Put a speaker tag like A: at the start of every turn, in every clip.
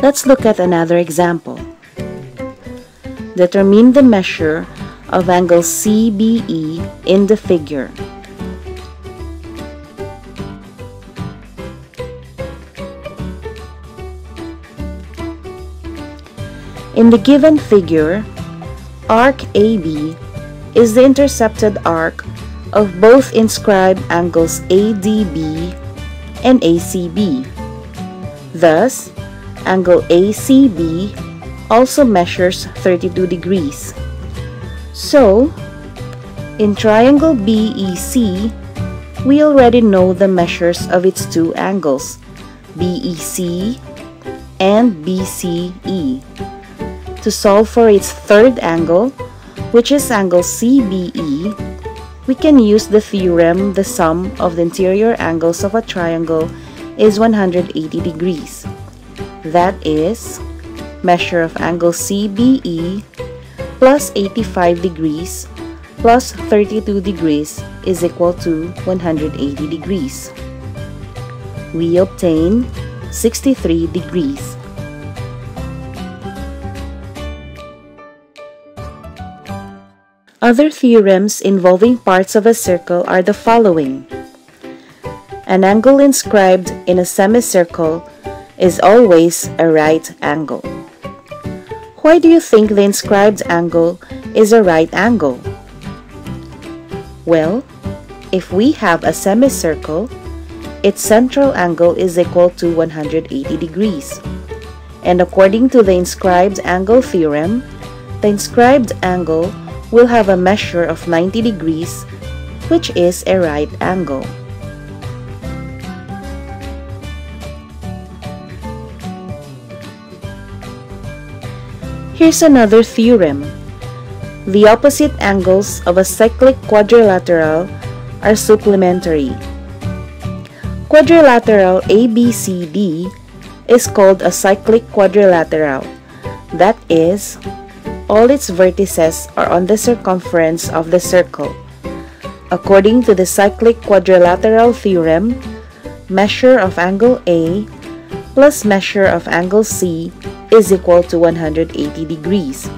A: Let's look at another example. Determine the measure of angle CBE in the figure. In the given figure, arc AB is the intercepted arc of both inscribed angles ADB and ACB. Thus, angle ACB also measures 32 degrees. So, in triangle BEC, we already know the measures of its two angles, BEC and BCE. To solve for its third angle, which is angle CBE, we can use the theorem the sum of the interior angles of a triangle is 180 degrees. That is, measure of angle CBE plus 85 degrees plus 32 degrees is equal to 180 degrees. We obtain 63 degrees. Other theorems involving parts of a circle are the following. An angle inscribed in a semicircle is always a right angle. Why do you think the inscribed angle is a right angle? Well, if we have a semicircle, its central angle is equal to 180 degrees. And according to the inscribed angle theorem, the inscribed angle will have a measure of 90 degrees, which is a right angle. Here's another theorem. The opposite angles of a cyclic quadrilateral are supplementary. Quadrilateral ABCD is called a cyclic quadrilateral. That is, all its vertices are on the circumference of the circle. According to the cyclic quadrilateral theorem, measure of angle A plus measure of angle C is equal to 180 degrees.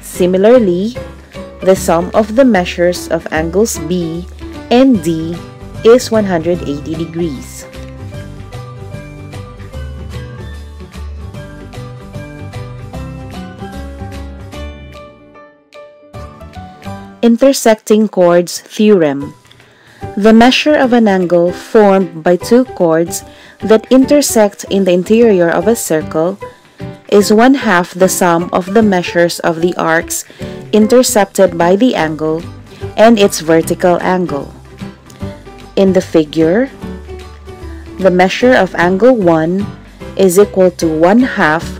A: Similarly, the sum of the measures of angles B and D is 180 degrees. Intersecting chords theorem. The measure of an angle formed by two chords that intersect in the interior of a circle is 1/2 the sum of the measures of the arcs intercepted by the angle and its vertical angle. In the figure, the measure of angle 1 is equal to 1/2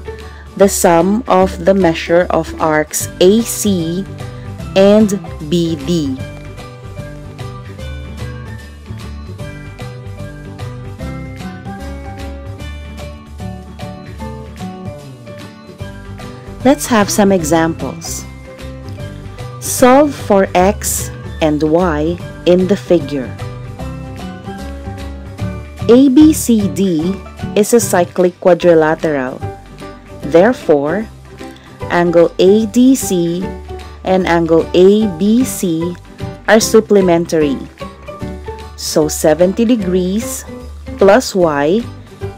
A: the sum of the measure of arcs AC and BD. Let's have some examples. Solve for x and y in the figure. ABCD is a cyclic quadrilateral. Therefore, angle ADC and angle ABC are supplementary. So 70 degrees plus y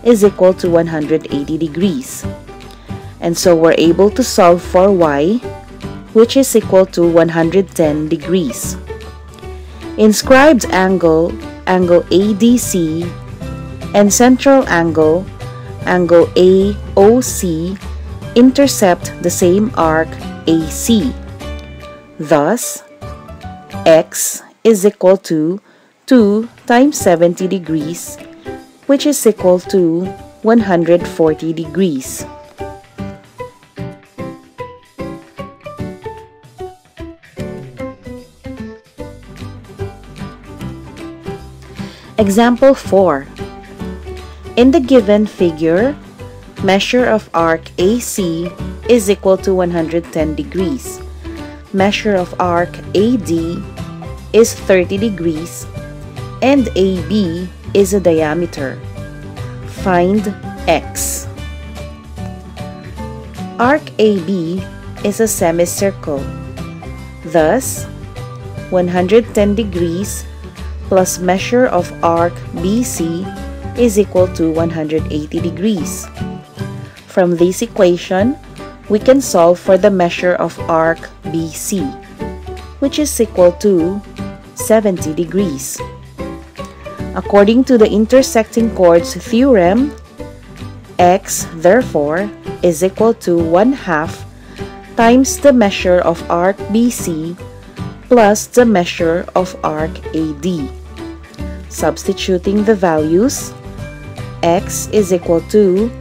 A: is equal to 180 degrees. And so we're able to solve for y, which is equal to 110 degrees. Inscribed angle ADC, and central angle AOC intercept the same arc AC. Thus, x is equal to 2 times 70 degrees, which is equal to 140 degrees. Example 4. In the given figure, measure of arc AC is equal to 110 degrees. Measure of arc AD is 30 degrees and AB is a diameter. Find x. Arc AB is a semicircle. Thus, 110 degrees plus measure of arc BC is equal to 180 degrees. From this equation, we can solve for the measure of arc BC, which is equal to 70 degrees. According to the intersecting chords theorem, x, therefore, is equal to 1/2 times the measure of arc BC plus the measure of arc AD. Substituting the values, x is equal to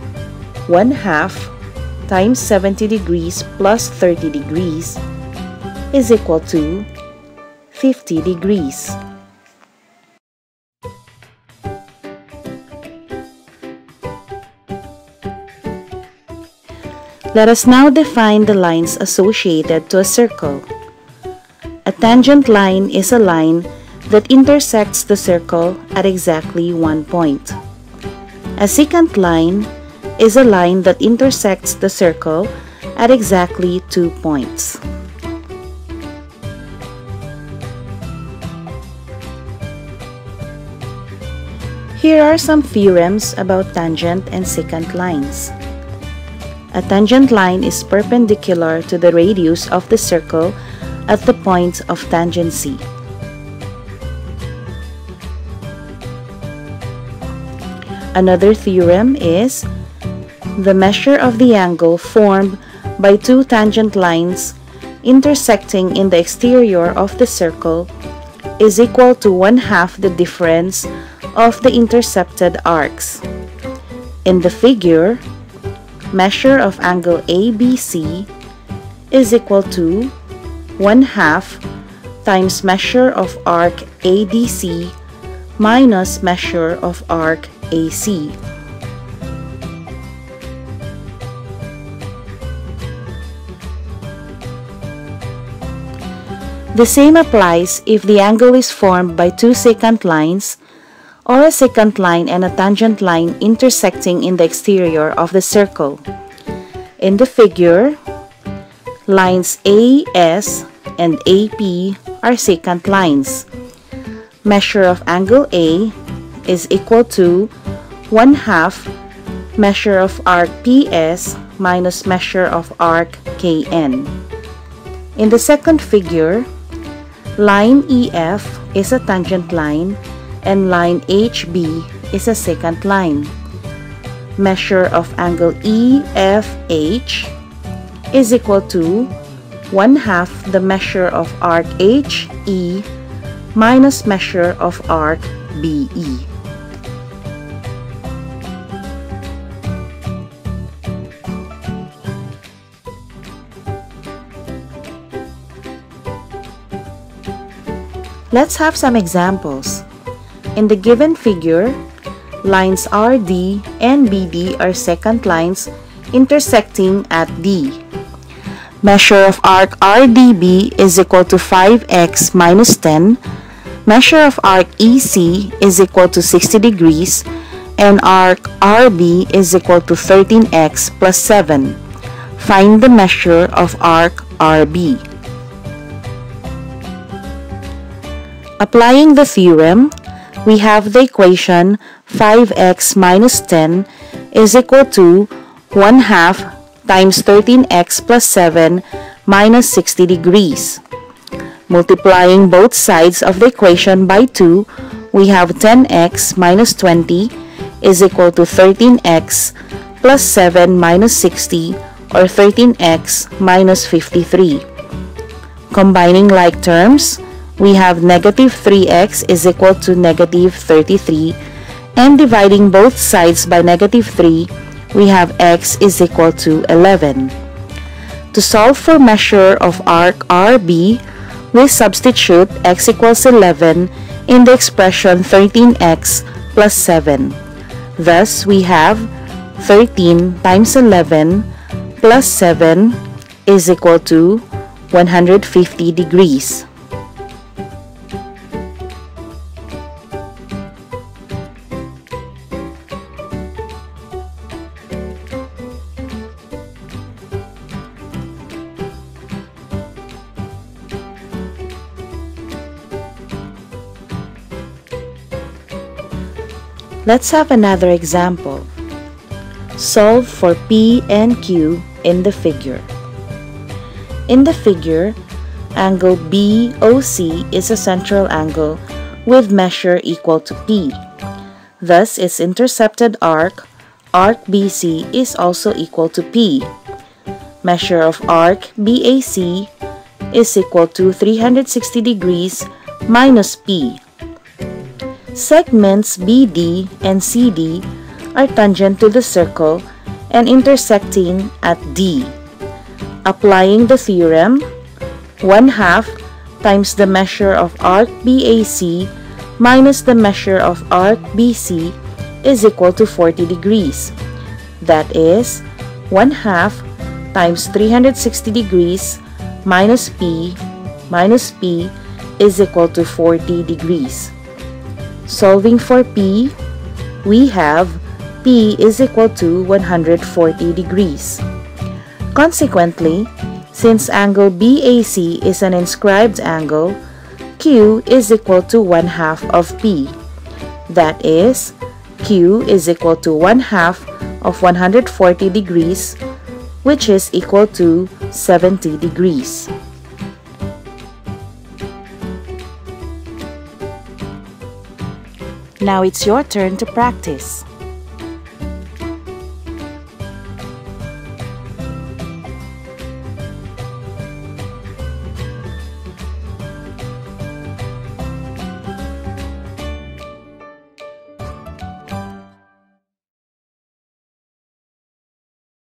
A: 1/2 times 70 degrees plus 30 degrees is equal to 50 degrees. Let us now define the lines associated to a circle. A tangent line is a line that intersects the circle at exactly one point. A secant line is a line that intersects the circle at exactly 2 points. Here are some theorems about tangent and secant lines. A tangent line is perpendicular to the radius of the circle at the point of tangency. Another theorem is the measure of the angle formed by two tangent lines intersecting in the exterior of the circle is equal to 1/2 the difference of the intercepted arcs. In the figure, measure of angle ABC is equal to 1/2 times measure of arc ADC minus measure of arc AC. The same applies if the angle is formed by two secant lines or a secant line and a tangent line intersecting in the exterior of the circle. In the figure, lines AS and AP are secant lines. Measure of angle A is equal to 1/2 measure of arc PS minus measure of arc KN. In the second figure, line EF is a tangent line and line HB is a secant line. Measure of angle EFH is equal to 1/2 the measure of arc HE minus measure of arc BE. Let's have some examples. In the given figure, lines RD and BD are secant lines intersecting at D. Measure of arc RDB is equal to 5x minus 10. Measure of arc EC is equal to 60 degrees. And arc RB is equal to 13x plus 7. Find the measure of arc RB. Applying the theorem, we have the equation 5x minus 10 is equal to 1/2 times 13x plus 7 minus 60 degrees. Multiplying both sides of the equation by 2, we have 10x minus 20 is equal to 13x plus 7 minus 60 or 13x minus 53. Combining like terms, we have negative 3x is equal to negative 33, and dividing both sides by negative 3, we have x is equal to 11. To solve for measure of arc RB, we substitute x equals 11 in the expression 13x plus 7. Thus, we have 13 times 11 plus 7 is equal to 150 degrees. Let's have another example. Solve for P and Q in the figure. In the figure, angle BOC is a central angle with measure equal to P. Thus, its intercepted arc BC, is also equal to P. Measure of arc BAC is equal to 360 degrees minus P. Segments BD and CD are tangent to the circle and intersecting at D. Applying the theorem, 1/2 times the measure of arc BAC minus the measure of arc BC is equal to 40 degrees. That is, 1/2 times 360 degrees minus P is equal to 40 degrees. Solving for P, we have P is equal to 140 degrees. Consequently, since angle BAC is an inscribed angle, Q is equal to 1/2 of P. That is, Q is equal to 1/2 of 140 degrees, which is equal to 70 degrees. Now it's your turn to practice.